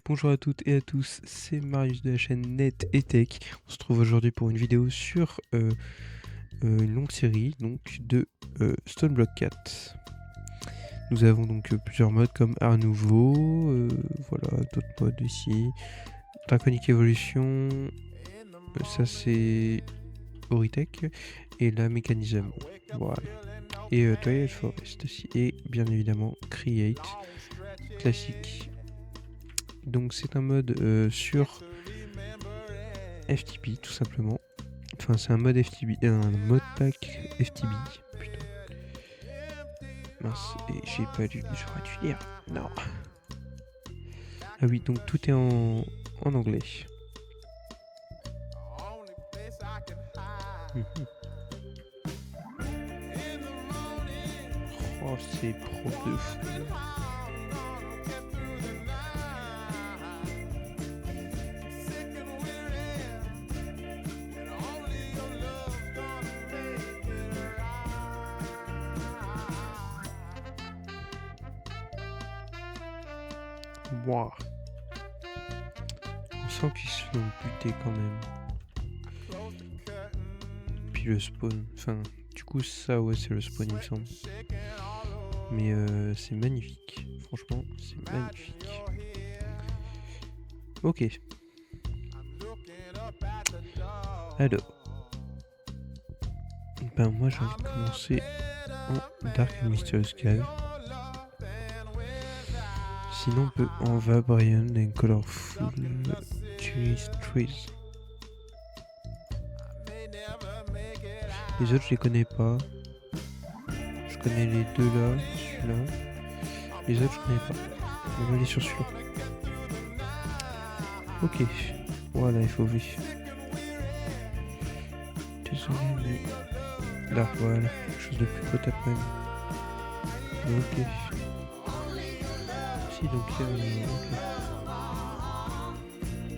Bonjour à toutes et à tous, c'est Marius de la chaîne Net et Tech. On se trouve aujourd'hui pour une vidéo sur une longue série donc de Stone Block 4. Nous avons donc plusieurs modes comme Art Nouveau, voilà, d'autres modes ici. Draconic Evolution, ça c'est Horitech, et la Mécanisme, voilà. Et Twilight Forest aussi, et bien évidemment Create, classique. Donc c'est un mode sur FTP tout simplement. Enfin c'est un mode FTP, un mode pack FTP plutôt. Mince, et j'ai pas lu, j'aurais dû lire. Non. Ah oui, donc tout est en anglais. Oh c'est pro de fou. Wow. On sent qu'ils se font buter quand même. Puis le spawn, enfin du coup ça ouais c'est le spawn il me semble. Mais c'est magnifique, franchement c'est magnifique. Ok. Alors. Ben moi j'ai envie de commencer en Dark and Mysterious Cave. Sinon on peut en Vibrant and Colorful Trees. Les autres je les connais pas. Je connais les deux là, celui-là. Les autres je connais pas. On va aller sur celui-là. Ok. Voilà, il faut vivre. Désolé mais... Là, voilà. Quelque chose de plus potable quand même. Ok. Si, donc il y a...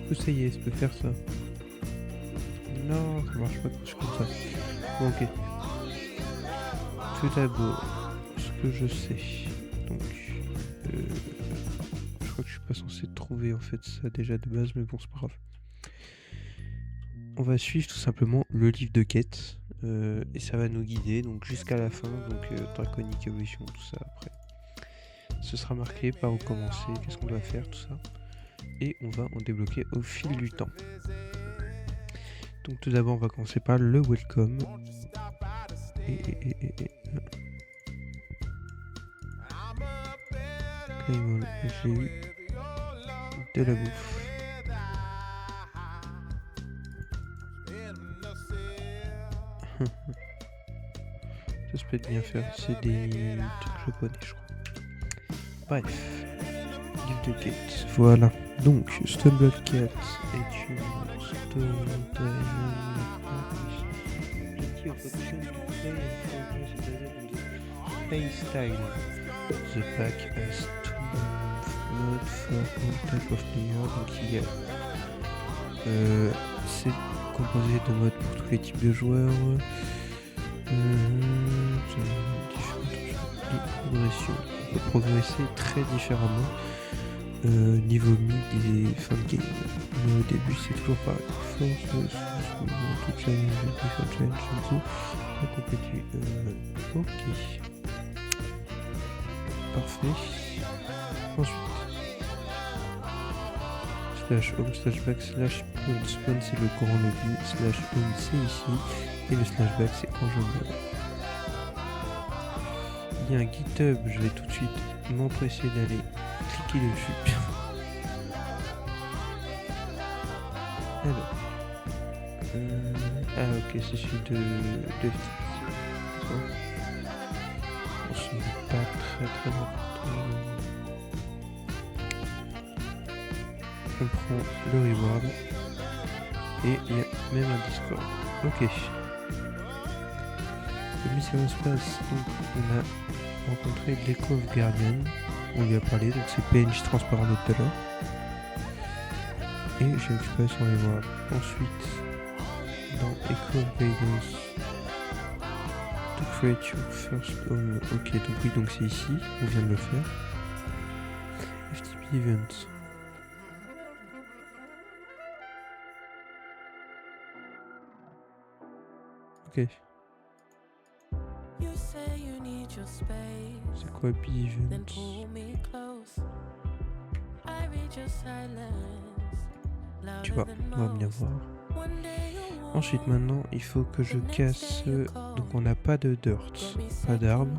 Ok. Ça y est, ça peut faire ça. Non, ça marche pas quand je comme ça. Bon, ok. Tout d'abord, ce que je sais. Donc, je crois que je suis pas censé trouver en fait ça déjà de base, mais bon, c'est pas grave. On va suivre tout simplement le livre de quête et ça va nous guider donc jusqu'à la fin, donc Draconic Evolution, tout ça après. Ce sera marqué par où commencer, qu'est-ce qu'on doit faire, tout ça. Et on va en débloquer au fil du temps. Donc tout d'abord on va commencer par le welcome. Claymore, j'ai eu de la bouffe. Ça se peut être bien faire, c'est des trucs japonais je crois. Bref, livre de quête, voilà. Donc, Stone Block 4 est une stone style. The pack has two modes for all type of player. Donc il y a c'est composé de modes pour tous les types de joueurs. De progression. On peut progresser très différemment niveau mid et fin de game. Mais au début c'est toujours pareil. Force, tout challenge, ok. Parfait. Ensuite. Slash home, slash back, slash spawn c'est le courant lobby, slash home c'est ici, et le slash back c'est quand je meurs. Il y a un GitHub, je vais tout de suite m'empresser d'aller cliquer dessus. Alors. Ah ok, c'est celui de FTP. Ce n'est pas très important. On prend le reward. Et il y a même un Discord. Ok. Le mission se passe, donc on a rencontré l'Echo of Guardian. On lui a parlé, donc c'est PNJ transparent de tout à l'heure. Et j'ai récupéré son reward. Ensuite, dans Echo of Guidance, to create your first home. Ok, donc oui, donc c'est ici, on vient de le faire. FTP Event. Ok. C'est quoi Bivens? Tu vois, on va bien voir. Ensuite, maintenant, il faut que je casse... Donc, on n'a pas de dirt, pas d'arbre.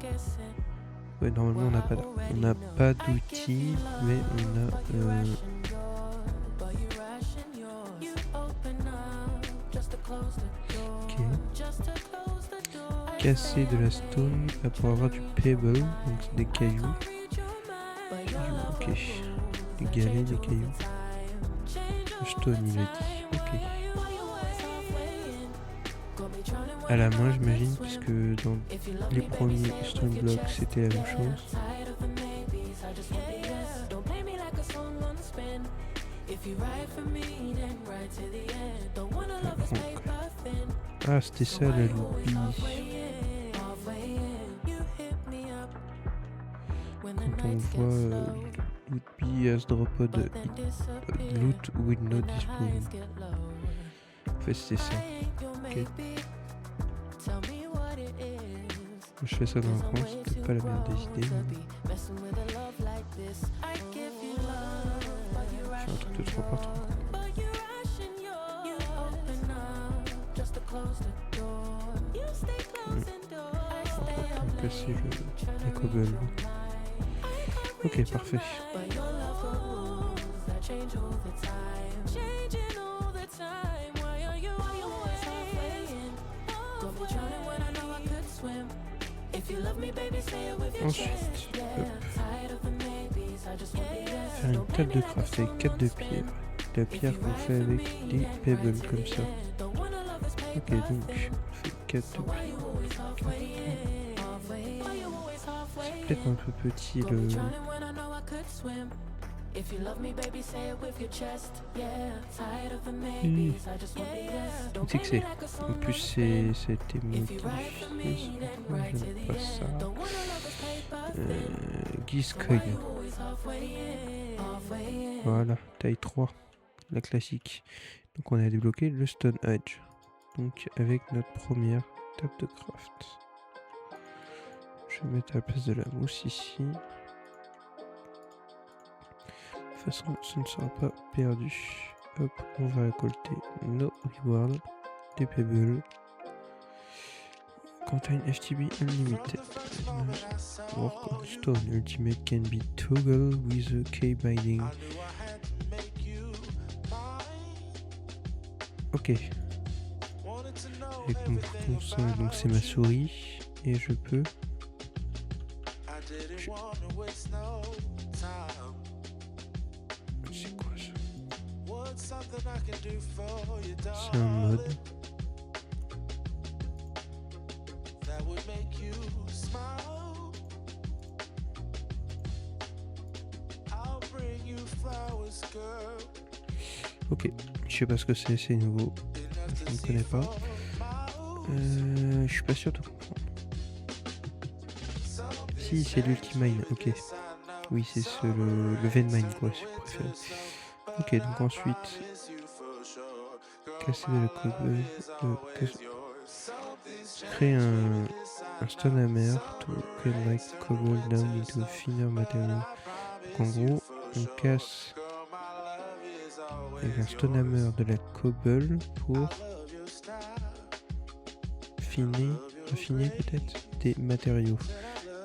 Ouais, normalement, on n'a pas d'arbre. On n'a pas d'outils, mais on a... Ok. Casser de la stone pour avoir du pebble, donc c'est des cailloux. Ok. Des galets, des cailloux. Le stone, il a dit. Ok. À la main, j'imagine, puisque dans les premiers stone blocks, c'était la même chose. Ah, c'était ça la lobby. Quand on voit Lootby as dropped loot with no display. En fait, c'était ça. Ok. Je fais ça dans le coin, c'est peut-être pas la meilleure des idées. Mais... je fais un truc de 3 par 3. On va casser la cobble. Ok, parfait. Ensuite, faire une table de craft avec 4 de pierre. La pierre qu'on fait avec des pebbles comme ça. Ok, donc on fait 4 de pierre. C'est peut-être un peu petit le... Où c'est que c'est? En plus c'était modifié, j'aime pas ça. Gizcoin. Voilà, taille 3, la classique. Donc on a débloqué le Stone Edge. Donc avec notre première table de craft. Je vais mettre à la place de la mousse ici. De toute façon, ce ne sera pas perdu. Hop, on va récolter nos rewards, des pebbles. Contain FTB Unlimited. Work on stone. Ultimate can be toggled with a key binding. Ok. Avec mon bouton seul, donc c'est ma souris. Et je peux... C'est quoi ça? C'est un mode. Ok, je sais pas ce que c'est nouveau. Je ne connais pas. Je suis pas sûr de comprendre. Si, c'est l'Ultimine, ok. Oui, c'est le Venmine, quoi, si vous préférez. Ok, donc ensuite, casser de la cobble, créer un stone hammer to break cobble down into finer material. Donc en gros, on casse avec un stone hammer de la cobble pour affiner peut-être des matériaux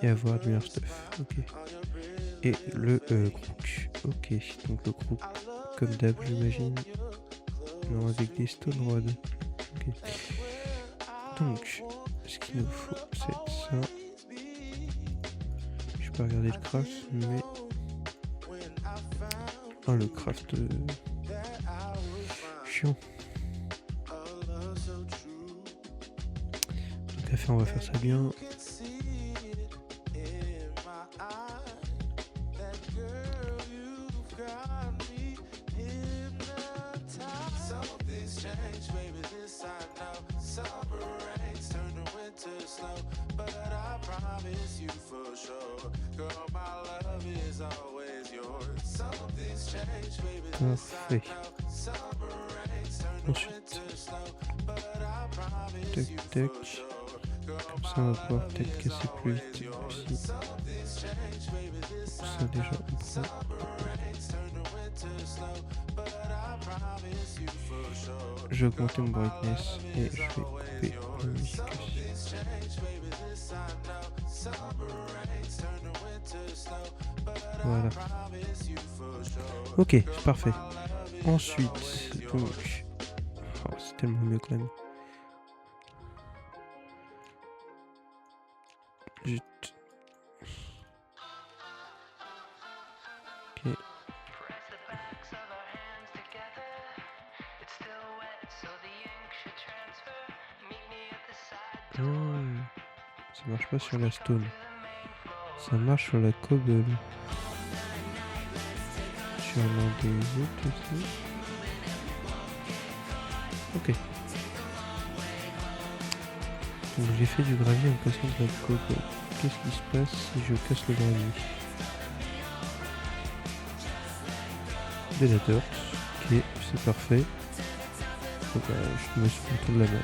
et avoir du meilleur stuff. Ok. Et le crook. Ok, donc le crook comme d'hab j'imagine. Non, avec des stone rods. Ok. Donc, ce qu'il nous faut, c'est ça. Je peux regarder le craft, mais... oh, le craft... chiant. Donc à faire, on va faire ça bien. Parfait. Ensuite, tac, tac. Comme ça, on va pouvoir peut-être casser plus vite aussi. Ça, déjà, on prend. Je vais augmenter mon brightness et je vais couper la musique aussi. Voilà. Ok, c'est parfait. Ensuite, donc... Oh, c'est tellement mieux quand même. Juste... Ok. Ça marche pas sur la stone. Ça marche sur la cobble. Sur l'un des autres aussi. Ok. Donc j'ai fait du gravier en cassant de la cobble. Qu'est-ce qui se passe si je casse le gravier? De la dirt. Ok, c'est parfait. Donc, je me suis autour de la map.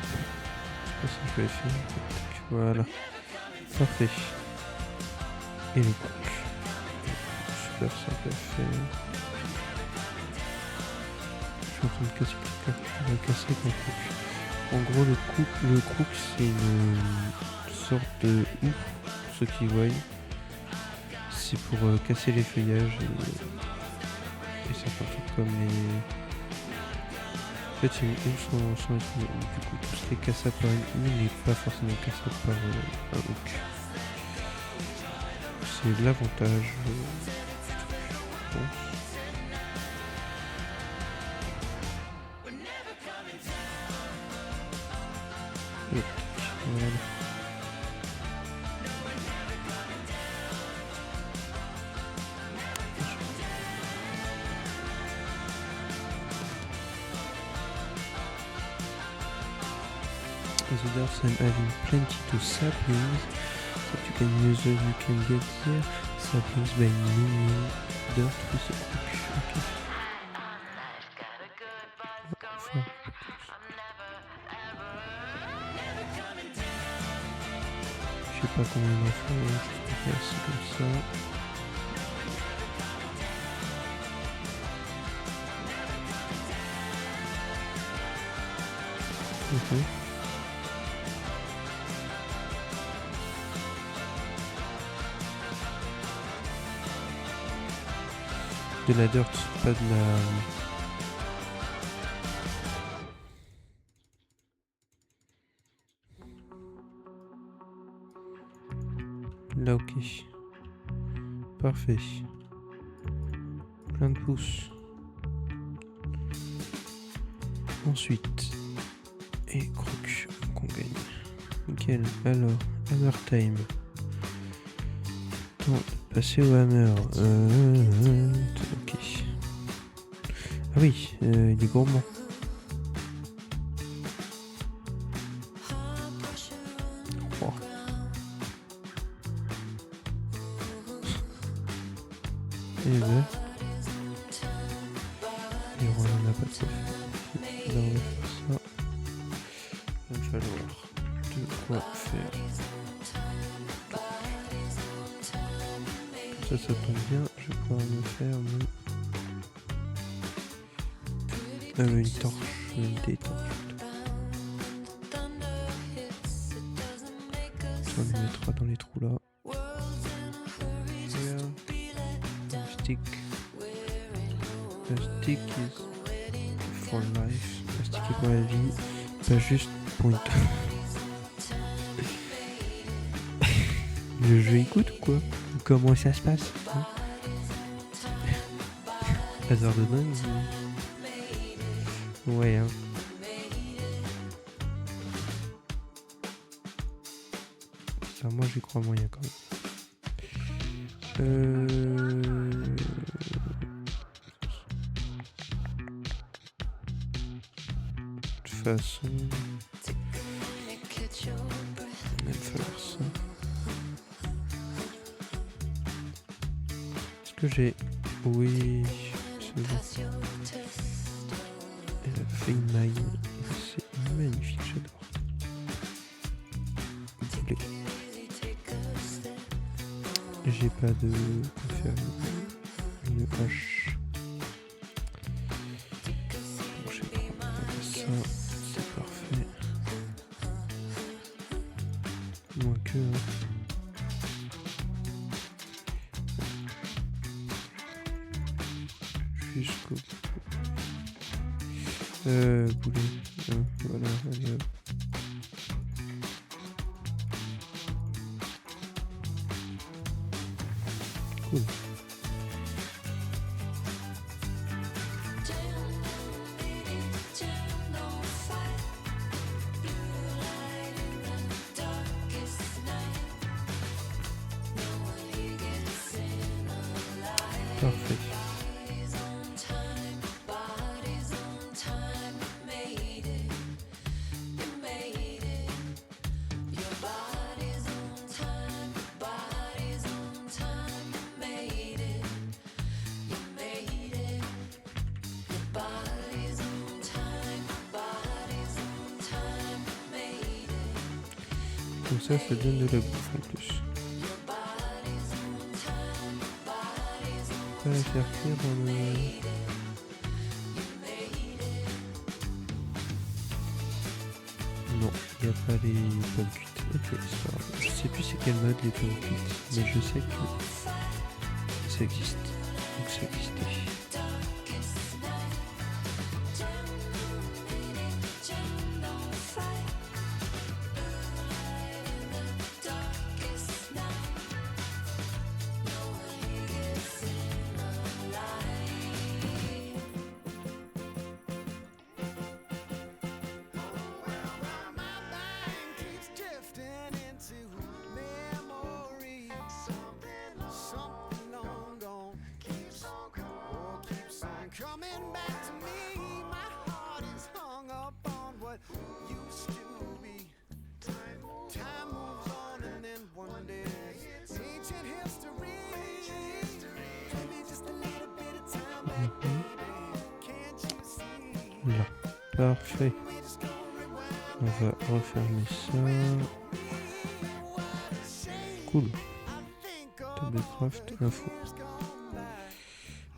C'est pas ça que je vais faire. Voilà. Parfait. Et le cook. Super simple à faire. Je suis en train de casser tout ça. On va casser avec mon crook. En gros, le crook, c'est une sorte de houe, pour ceux qui voient. C'est pour casser les feuillages et certains trucs comme les... En fait, c'est une houe sans du coup, tout ce qui est cassable par une houe n'est pas forcément cassable par un hook. C'est l'avantage, je pense. Voilà. The dwarfs I'm having plenty to saplings that you can use you can get here. Saplings by mining dirt with a crook. Okay. Enfin. Je sais pas combien il en faut, je vais faire ça comme ça. Ok. De la dirt, pas de la... Là, ok. Parfait. Plein de pouces. Ensuite. Et crook, qu'on gagne. Nickel. Alors, hammer time. Temps de passer au hammer. Ok. Ah oui, il est gourmand. Oh. Et ben. Et on en a pas trop fait. Là, on va faire ça. Il va falloir de quoi faire. Ça tombe bien, je vais pouvoir me faire une torche, des torches. On les mettra dans les trous là. Yeah. Stick. The stick is for life. Le stick est pour la vie, pas juste pour une Le jeu écoute ou quoi? Comment ça se passe, hein? Hasard de dingue. Ouais, hein. Ça, moi j'y crois moyen quand même. De toute façon, il va falloir ça. Est-ce que j'ai... Oui, c'est bon. Elle a fait une maille. C'est magnifique, j'adore. pas de faire une hache. Bon, je vais prendre ça, c'est parfait. Moins que... jusqu'au... boulet. Voilà, allez hop. Cool. Parfait. Comme ça donne de la bouffe en plus. Pas la faire cuire dans le... Non, il n'y a pas les pommes cuites. Ok, c'est pas grave. Je sais plus c'est quel mode les pommes cuites, mais je sais que ça existe. Donc ça existait. Coming back to me, my heart is hung up on what used to be. Time moves on and then one day ancient history. Give me just a little bit of time back, baby. Can't you see? Là, parfait. On va refermer ça. Cool. Table craft info.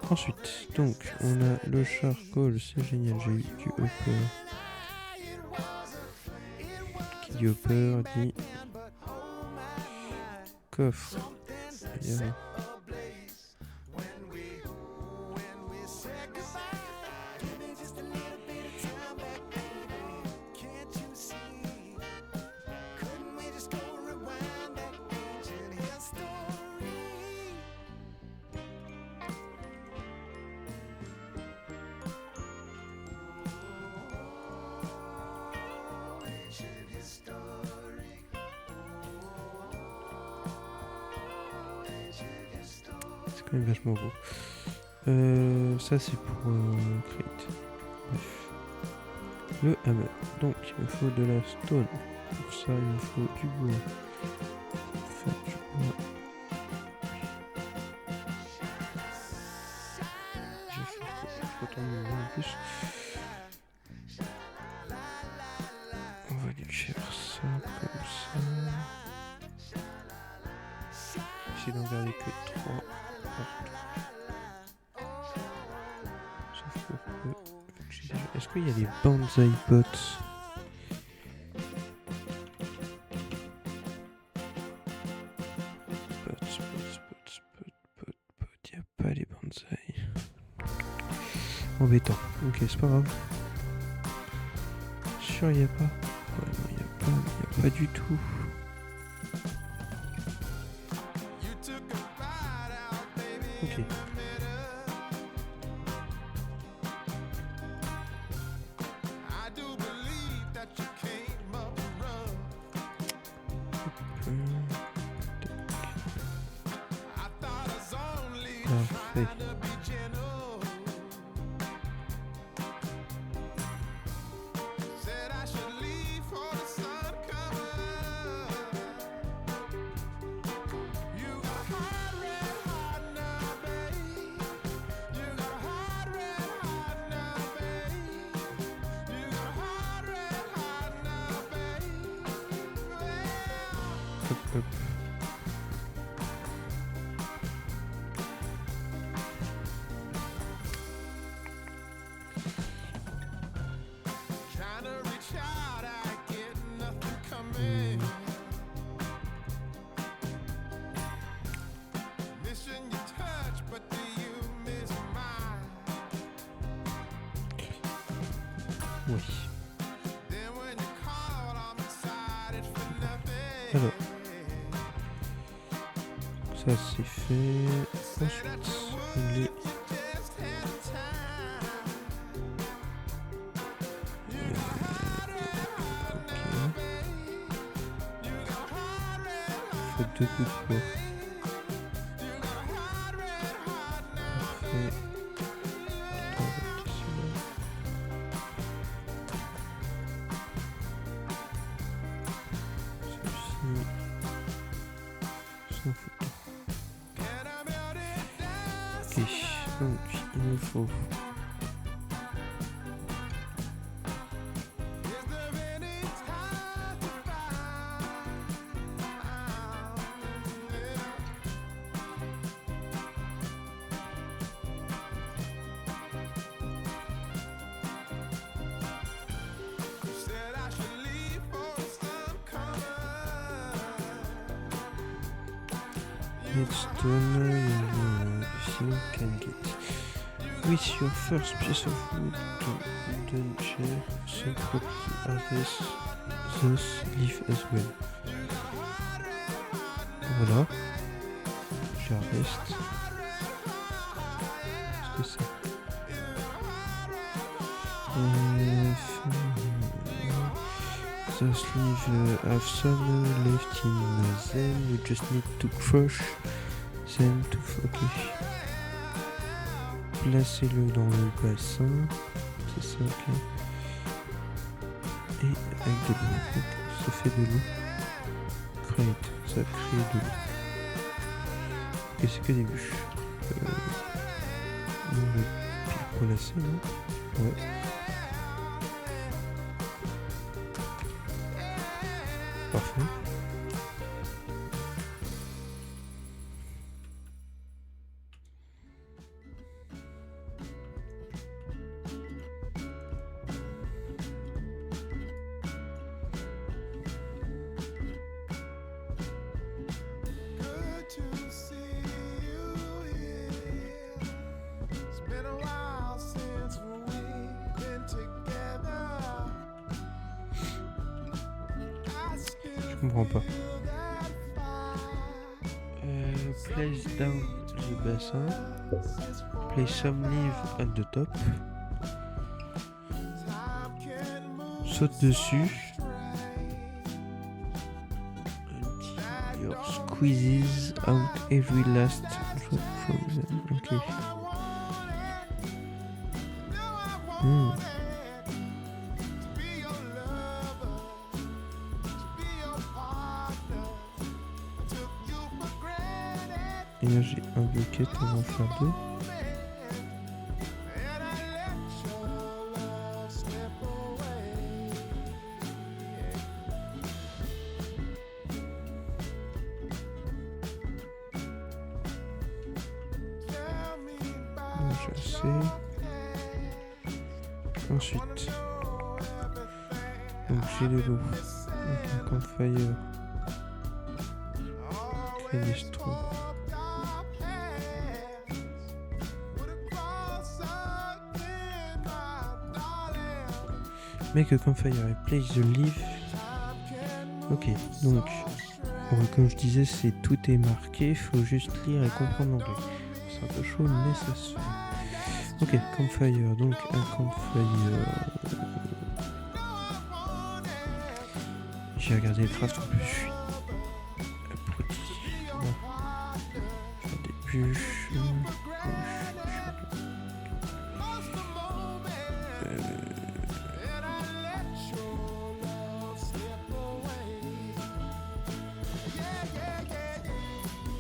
Ensuite, donc, on a le charcoal, c'est génial, j'ai eu du hopper. Qui dit hopper dit coffre. Yeah. C'est quand même vachement beau. Ça c'est pour crate. Bref. Le hammer. Donc il me faut de la stone. Pour ça il me faut du bois. Faire du bois. Je vais faire autant de bois en plus. On va lui faire ça comme ça. J'essaie d'en garder que 3 partout. Sauf pour que... Est-ce qu'il y a des bonsaï pots? Pots. Il n'y a pas les bonsaï. Embêtant. Ok, c'est pas grave. Sûr, il n'y a pas. Ouais, non, il n'y a pas du tout. Ok. Parfait. Hop, hop. Oui. Alors. Ça c'est fait. Ensuite, les... Faut 2 coups de poing. Parfait. Celui-ci. S'en fout. Ok, donc il me faut redstone, if you can get. With your first piece of wood, don't share some property harvest, thus leave as well. Voilà. J'harveste. Qu'est-ce que c'est? The sleeve have some left in them, you just need to crush them to... Ok. Placez-le dans le bassin, c'est ça, ok. Et avec de l'eau, donc ça fait de l'eau. Create, ça crée de l'eau. Et c'est que des bûches. On va pile placer, non? Ouais. Parfait. Je comprends pas. Place down le bassin. Place some leaf at the top. Saute dessus. Until your squeezes out every last drop from them. Ok. Et là j'ai un bucket avant de faire 2. Je sais. Ensuite, donc j'ai de l'eau. Donc un campfire. Créer des straws. Make a campfire et place the leaf. Ok, donc comme je disais, tout est marqué, faut juste lire et comprendre l'anglais. C'est un peu chaud, mais ça se fait. Ok, campfire, donc un campfire. J'ai regardé le craft, en plus je suis abruti. Faire des bûches.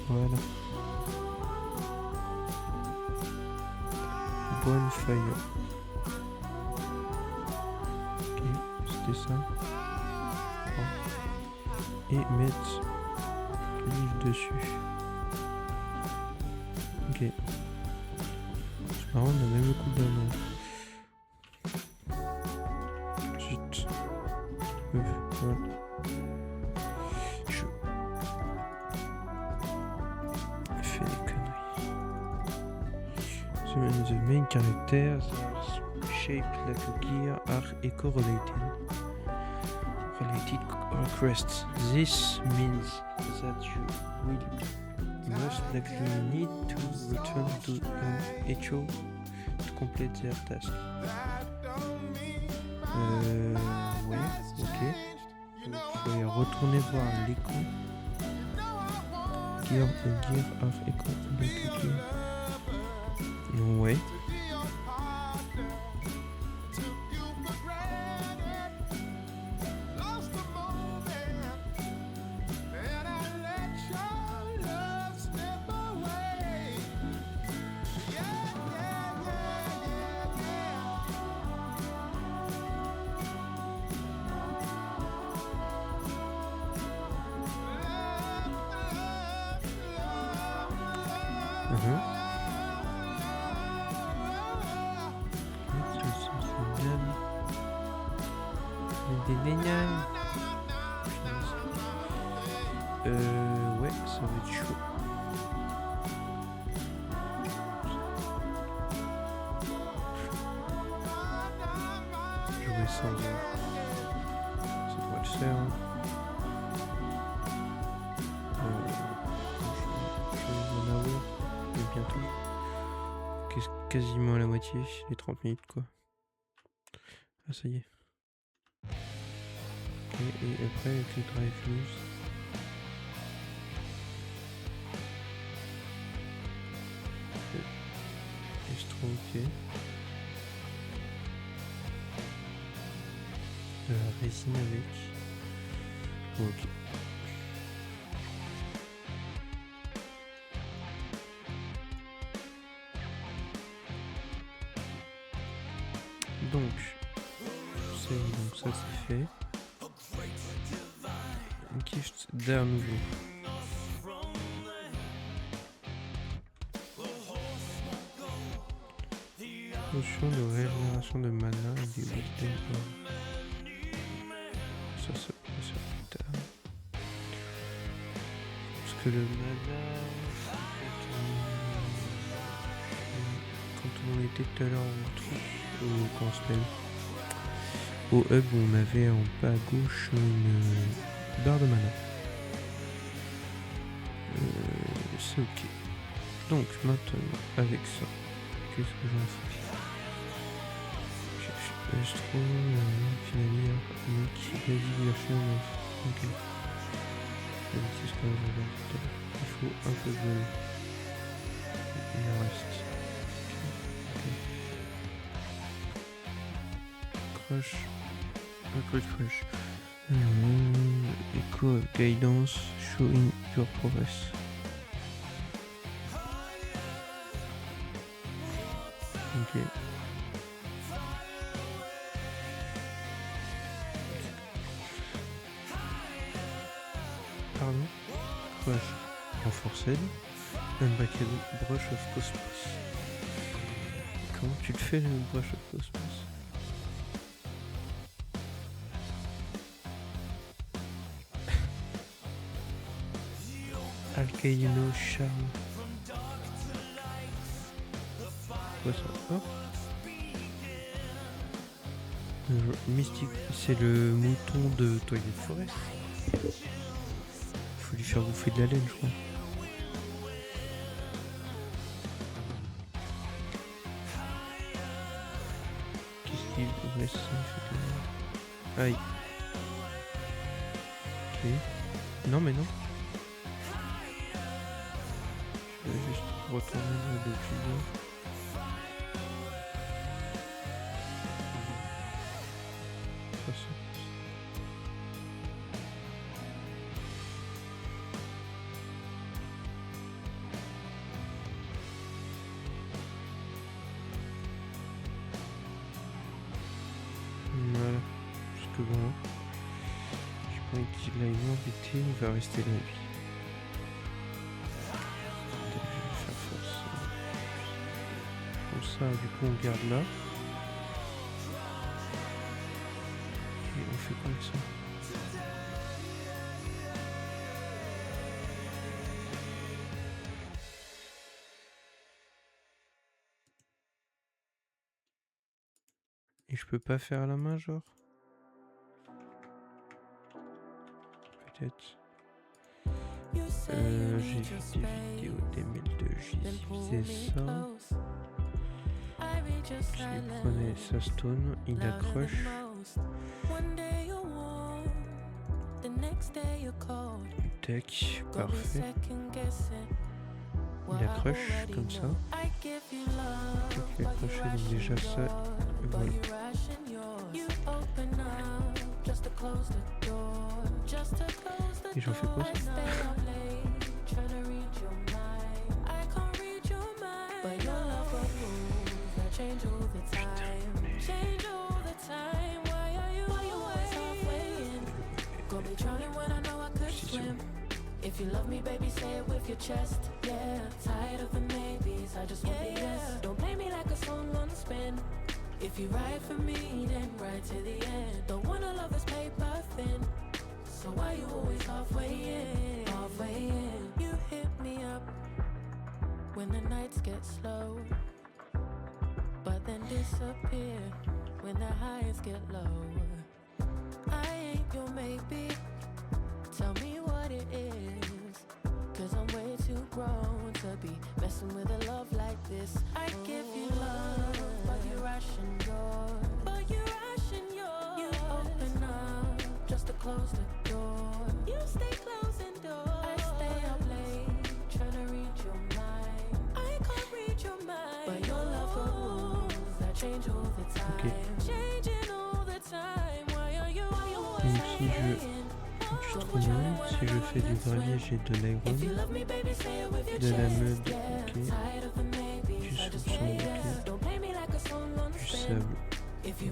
Voilà. Bonfire. Ok, c'était ça. Et mettre livre dessus. Ok. C'est marrant, on a même le coup d'un nom. Zut. Voilà. The main character, shaped like a gear are eco-related. Related requests. This means that you will most likely need to return to an echo to complete their task. Ouais, ok. Donc, il faut retourner voir l'écho. Gear are eco-related. Ouais. Ouais, ça va être chaud. Jouer sans ça devrait le faire. Hein. Je vais en avoir, mais bientôt. Quasiment à la moitié, les 30 minutes quoi. Ah ça y est. Et après avec le drive news. Estro ok. Résine avec. Ok. Donc ça c'est fait. Une gift d'un nouveau. Potion de régénération de mana et des wisdom. Ça plus tard. Parce que le mana, quand on était tout à l'heure en truc, comment ça s'appelle, au hub on avait en bas à gauche une barre de mana. C'est ok. Donc maintenant avec ça, qu'est-ce que j'en fais? Astro, Finalier, Nick, Basic version 9. Ok. C'est ce qu'on va voir tout à l'heure. Il faut un peu de vol. Il en reste. Okay. Crush. Un peu de crush. Echo of guidance, showing your progress. Ok. Pardon. Crush renforcé. Unbreakable brush of cosmos. Comment tu le fais le brush of cosmos? Alcaino charme. Quoi ça? Oh. Mystique, c'est le mouton de Twilight Forest. Faut lui faire bouffer de la laine, je crois. Qu'est-ce qu'il ouais, ça fait de... Aïe. Ok. Non mais non. Je vais juste retourner là depuis là. Voilà, parce que bon, j'ai pas envie qu'il aille m'embêter, il va rester là lui. Je vais faire force. Comme ça, du coup, on garde là. Et on fait quoi avec ça? Et je peux pas faire à la main, genre? Peut-être. J'ai vu des vidéos, des mails de Giz, il faisait ça. Il prenait sa stone, il accroche. Tac, parfait. Il accroche comme ça. Il fait accrocher, donc déjà ça, voilà. Et j'en fais quoi ça? If you love me, baby, say it with your chest. Yeah, tired of the maybes, I just want the yes. Don't play me like a song on spin. If you ride for me, then ride to the end. Don't wanna love this paper thin. So why you always halfway in? Halfway in. You hit me up when the nights get slow, but then disappear when the highs get low. I ain't your maybe. Tell me what it is, 'cause I'm way too grown to be messing with a love like this. I give you love, but you ration yours. But you ration yours. You open up just to close the door. You stay closing doors. I stay up late trying to read your mind. I can't read your mind, but your love for rules that change all the time. Changing all the time. Why are you always saying? Si je fais du gravier, j'ai de l'iron, de la meule, ok, du soupçon, ok, du sable, ok, et plus de l'eau.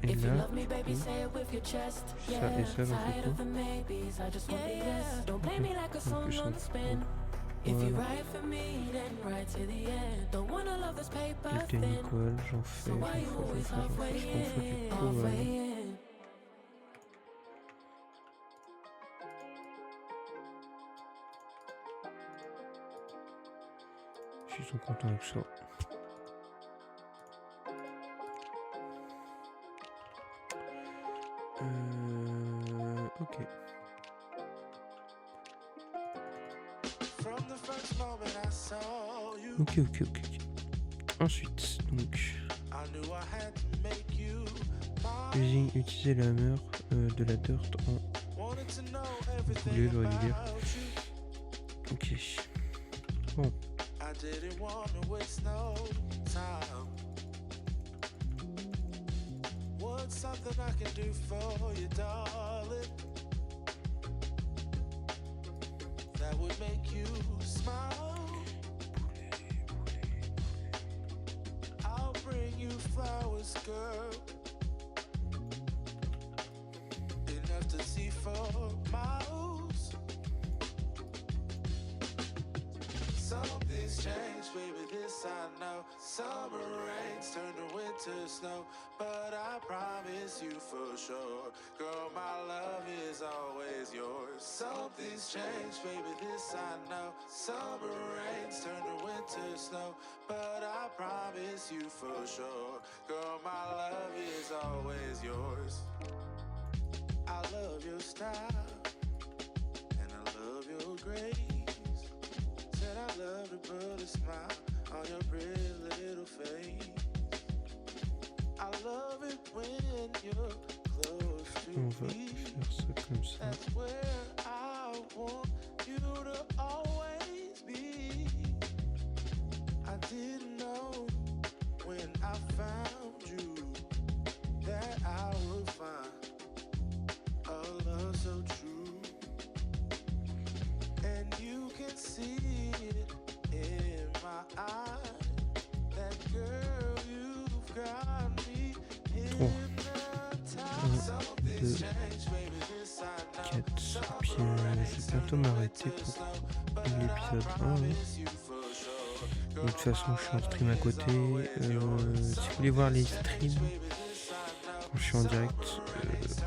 Et là, ça et ça, j'en fais quoi? En plus, on If you ride for me, then ride to the end. Don't wanna love this paper thin. Nicole, j'en fais, je m'en fous du coup. Je suis content avec ça. Ok. Ok. Ensuite, donc, j'ai utilisé la hammer de la dirt en poulet, j'aurais dû dire. Ok. Bon. Something I can do for you, darling, that would make you smile. I'll bring you flowers, girl, enough to see for miles. Something's changed, baby, this I know. Summer rains turn to winter snow, but I promise you for sure, girl, my love is always yours. Something's changed, baby, this I know. Summer rains turn to winter snow, but I promise you for sure, girl, my love is always yours. I love your style, and I love your grace. Said I love to put a smile on your pretty little face. I love it when you're close to On va me. faire ça comme ça. That's where I want you to always be. I didn't know when I found you that I would find a love so true. And you can see it in my eyes. That girl, you've got me hypnotized. 1, 2, 4. Puis je vais bientôt m'arrêter pour l'épisode 1. De toute façon, je suis en stream à côté. Si vous voulez voir les streams quand je suis en direct,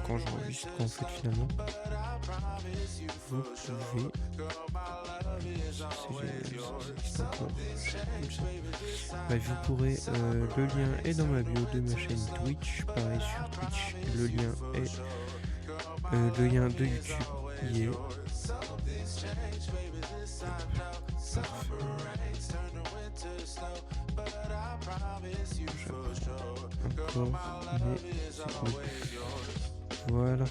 quand j'enregistre, en fait, finalement. Vous pouvez... Ça, c'est génial, ça, encore. Bref, vous pourrez... le lien est dans ma bio de ma chaîne Twitch. Pareil, sur Twitch, le lien est... le lien de YouTube y est. Encore, mais c'est bon. Voilà.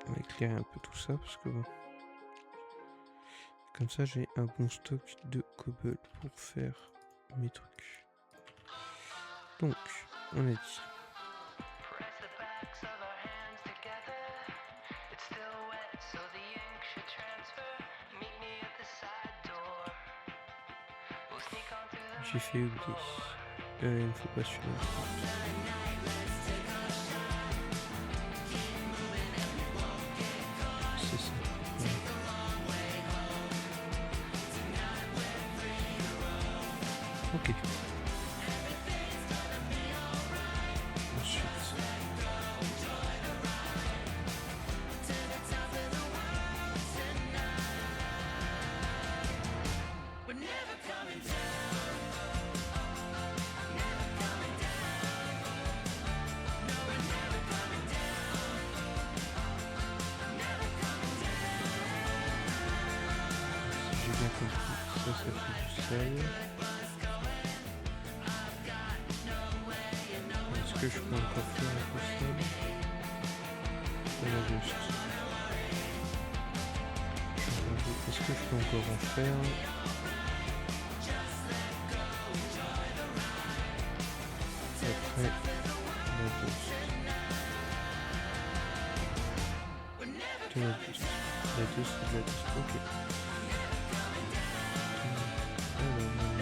On va éclairer un peu tout ça parce que bon. Comme ça, j'ai un bon stock de cobble pour faire mes trucs. Donc, on a dit. J'ai fait oublier. Il ne faut pas suivre. C'est ça. Ouais. Ok. Ensuite. J'ai bien compris. Ça fait du sel. Est-ce que je peux encore faire un peu de sel? Voilà, juste. Est-ce que je peux encore en faire? Après, la boost. De la boost. La boost, de la boost. Ok. Alors maintenant.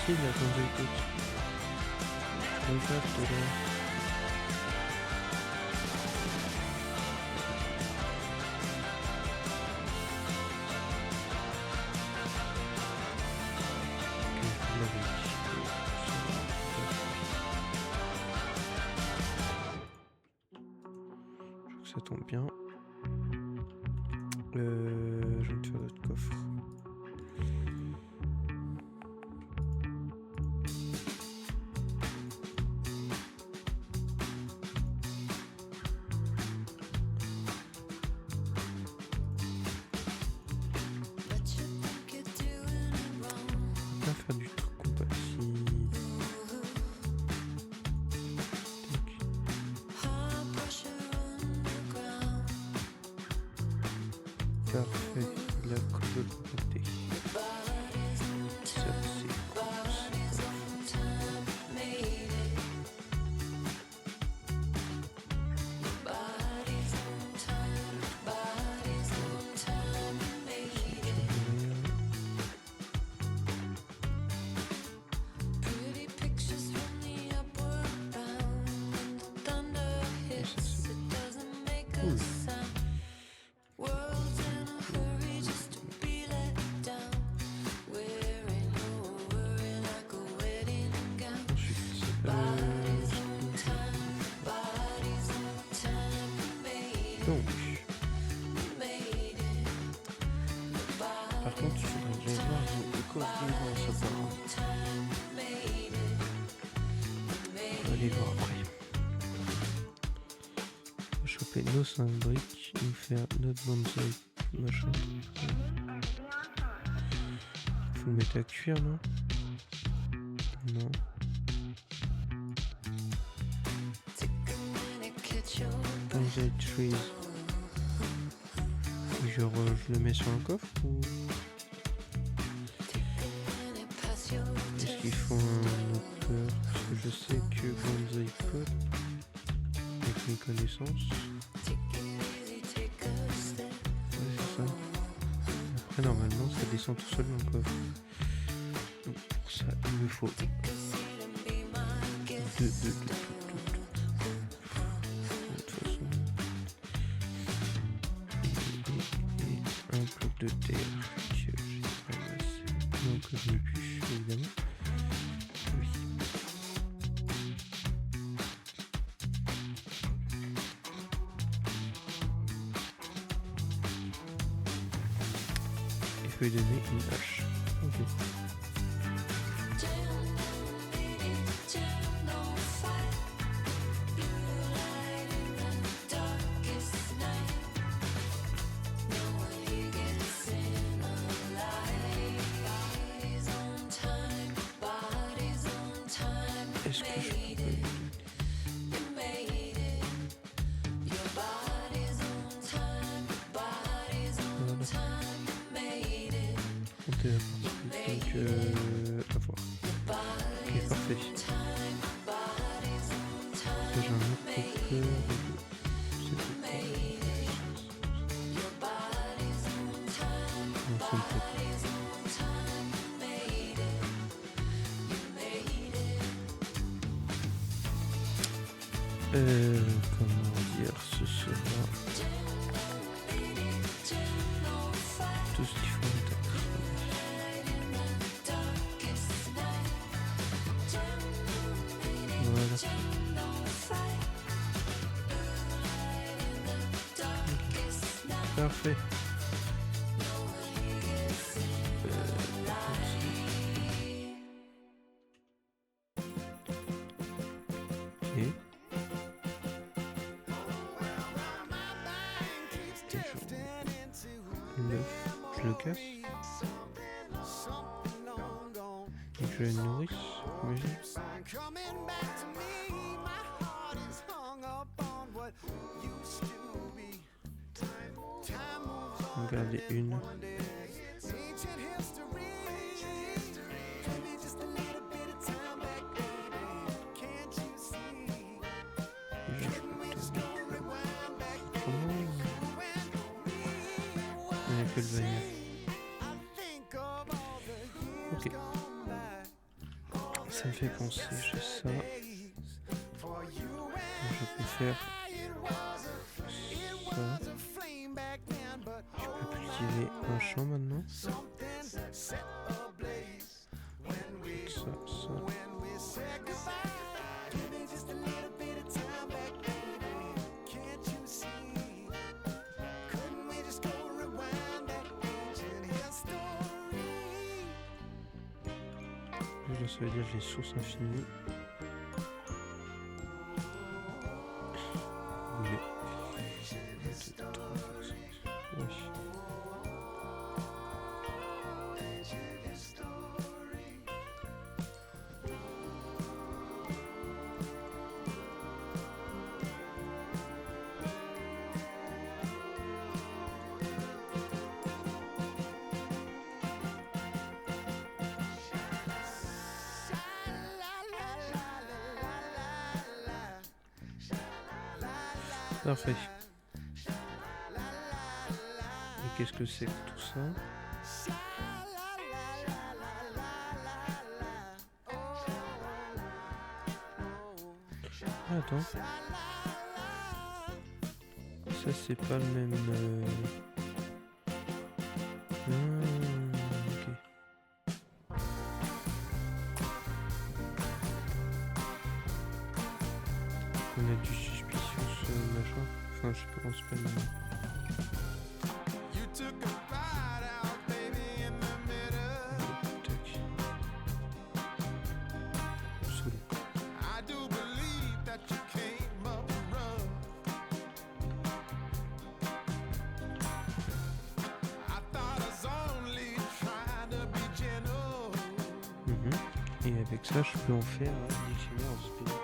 Si, là, quand j'écoute. Regarde là. Ça tombe bien. Je vais me faire d'autres coffres. On va faire du truc compatible. Parfait, la cobble compactée. Ça c'est cool. Donc, par contre, il faudrait que j'aille voir le coffre dans sa part. On va aller voir après. On va choper nos 5 briques, nous faire notre bonsaï, machin. Faut le mettre à cuire, non? Non. Bonsaï trees. Genre, je le mets sur un coffre ou est-ce qu'il faut un autre? Parce que Je sais que Banzai Code, avec mes connaissances. Ouais, c'est ça. Après, normalement, ça descend tout seul dans le coffre. Donc, pour ça, il me faut de toute façon. Et un bloc de terre que j'ai ramassé. Donc, je n'épluche, évidemment. Oui. Il faut lui donner une hache. Ok. Est-ce que je peux... Compter la partie. Donc, à voir. Ok, parfait. Ça, j'ai un autre cœur. C'est tout. Non, ça me plaît pas. Comment dire, ce sera tout ce qu'il faut mettre à travailler. Voilà. Parfait. Et je le casse. Et je le nourrice, j'imagine. On va garder une. Il n'y a que le vanille. Ok. Ça me fait penser, j'ai ça. Je peux faire ça. Je peux cultiver un champ maintenant. Ça. Là, ça veut dire que j'ai source infinie. Mais... Oui. Parfait. Et qu'est-ce que c'est que tout ça? Ah, attends. Ça c'est pas le même... ok. On a du suspicion ce machin. Enfin, je sais pas comment c'est pas le même. Tac. Saoulé. Et avec ça, je peux en faire un dictionnaire en spécial.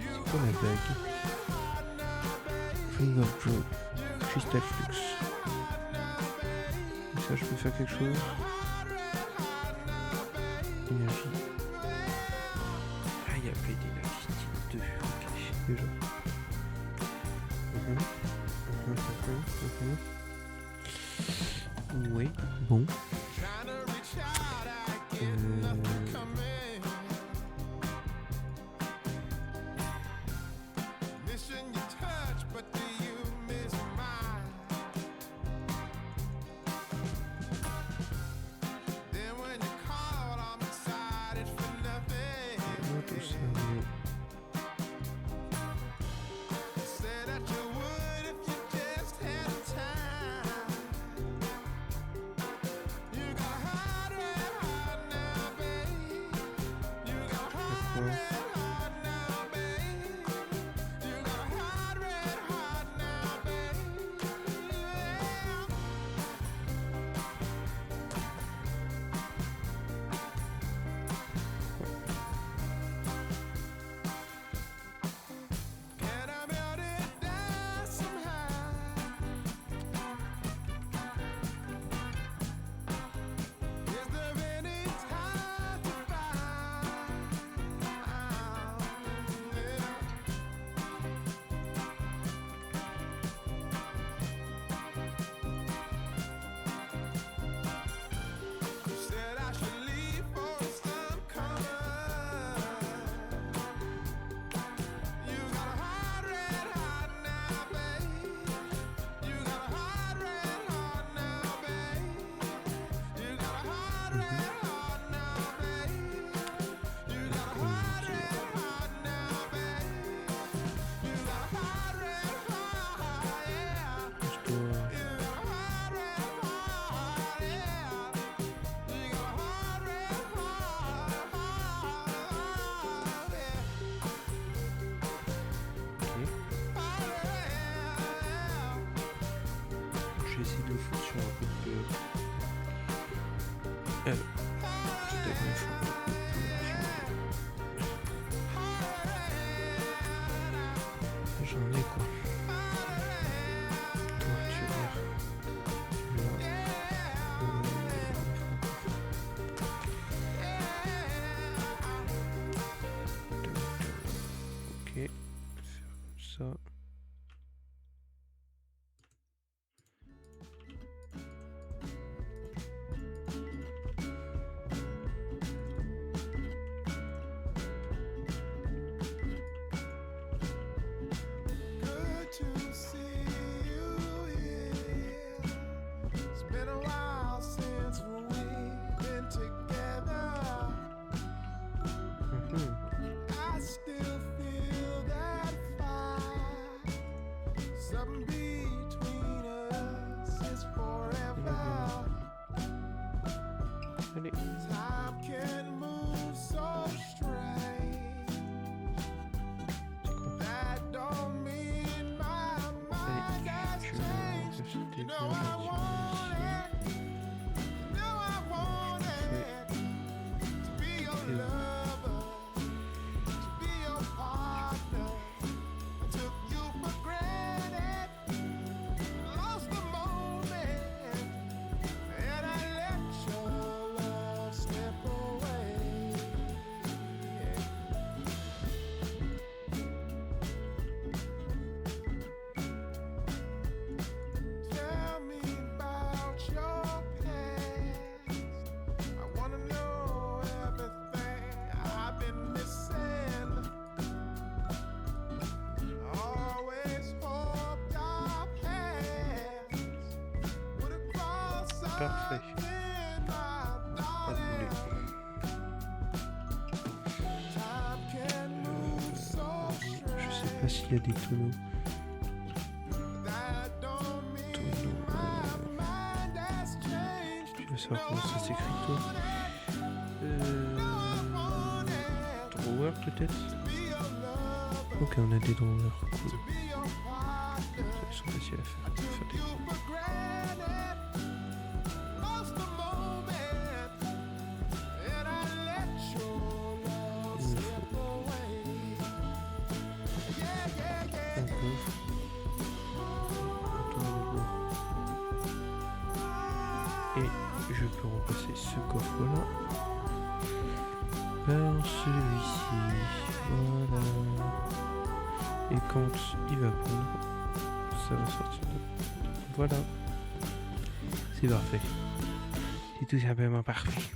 C'est quoi la bague? Ring of Joy, Crystal Flux. ça, je peux faire quelque chose. Énergie. Ah, il y a plein d'énergie. Style 2. Ok, déjà. Oui, bon. Tout ça, mais... J'ai essayé de le foutre sur un peu de... Alors, je devrais faire un peu plus large. J'en ai quoi. Toi, tu veux dire... Là. Ok. Faire comme ça. Allez. Parfait. Attendez. Je sais pas s'il y a des tonneaux. Tu veux savoir comment ça s'écrit toi? Drawer peut-être? Ok, on a des drawers. Cool. Ils sont faciles à faire. Et je peux remplacer ce coffre-là par celui-ci. Voilà. Et quand il va prendre, ça va sortir de... Voilà. C'est parfait. C'est tout simplement parfait.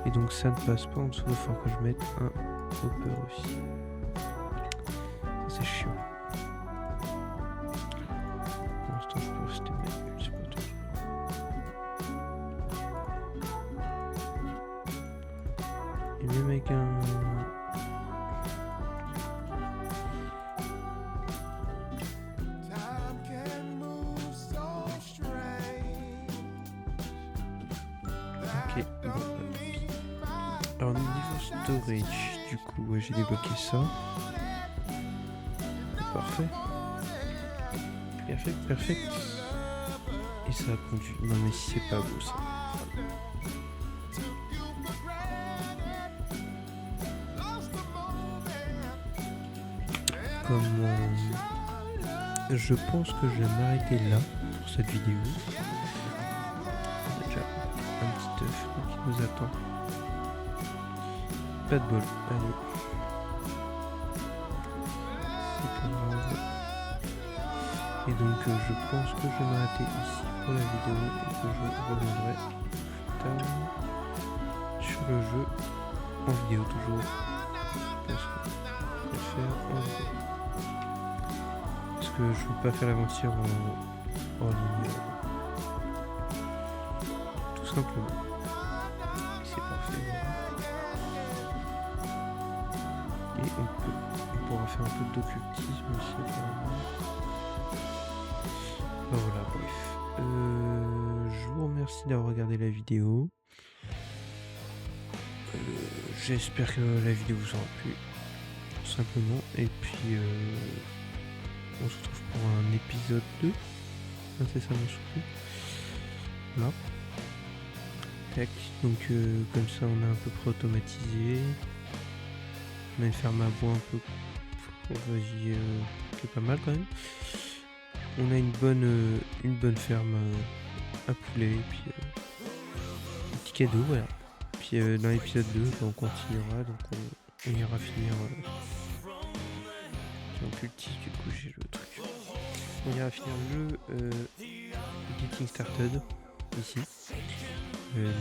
Et donc ça ne passe pas en dessous, il va falloir que je mette un hopper aussi. Ça c'est chiant. Pour l'instant je peux rester manuel, c'est pas tout. Et même avec un... Time can move so strange. Ok, bon. Alors niveau storage, du coup, ouais, j'ai débloqué ça. Parfait. Perfect, perfect. Et ça a conduit. Non mais c'est pas beau ça. Comme je pense que je vais m'arrêter là pour cette vidéo. Il y a déjà un petit œuf qui nous attend. Pas de bol, allez. C'est pas grave. Et donc je pense que je vais m'arrêter ici pour la vidéo et que je reviendrai plus tard sur le jeu en vidéo toujours. Parce que je préfère en vidéo. Parce que je veux pas faire l'aventure en ligne. Tout simplement. C'est parfait. Et on pourra faire un peu d'occultisme aussi apparemment. Ben voilà, bref. Je vous remercie d'avoir regardé la vidéo. J'espère que la vidéo vous aura plu. Tout simplement. Et puis on se retrouve pour un épisode 2. Incessamment surtout. Voilà. Tac. Donc comme ça on a un peu près automatisé. On a une ferme à bois un peu qui est pas mal quand même. On a une bonne ferme à poulet et puis un petit cadeau, voilà. Puis dans l'épisode 2 on continuera, donc on ira finir un petit du coup j'ai le truc. On ira finir le Getting Started ici.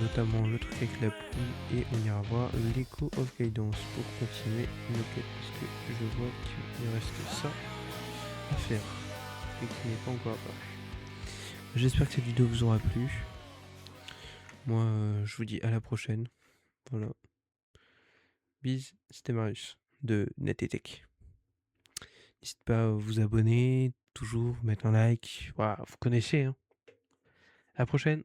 Notamment le truc avec la pluie et on ira voir l'Echo of Guidance pour continuer nos quêtes parce que je vois qu'il reste ça à faire et qui n'est pas encore apparu. J'espère que cette vidéo vous aura plu. Moi je vous dis à la prochaine. Voilà. Bis, c'était Marius de NetEtech. N'hésitez pas à vous abonner, toujours mettre un like. Voilà, vous connaissez hein. À la prochaine.